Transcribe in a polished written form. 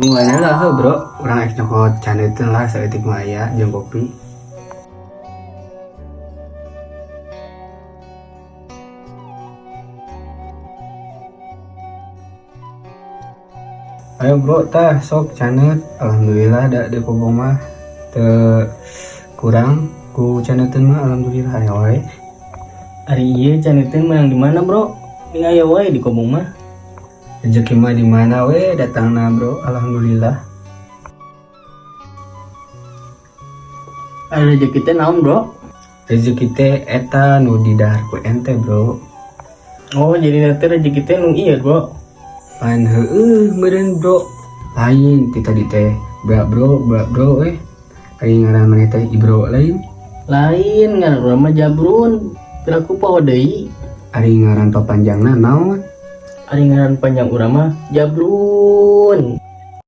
Mulanya lah bro, orang ek nyokot caneuteun lah saeutik mah aya jeung kopi. Ayo bro, tah sok caneut. Alhamdulillah da di kobong mah teu kurang ku caneuteun mah alhamdulillah aya wae. Ari ieu caneuteun menang di mana, Bro? Ini aya wae di kobong mah. Rezeki mah di mana we datangna bro, alhamdulillah. Ari rezeki teh naon, Bro? Rezeki teh eta nu didahar ku ente bro. Oh, jadi nanti rezeki teh nu ieu, Bro. Pan heueuh meureun bro. Lain ti tadi teh brak bro Ari ngaran maneh teh Ibro lain. Lain ngaran urang mah Jabrun. Piraku poho deui. Ari ngaran papanjangna naon? Ari ngaran panjang urang mah Jabrun.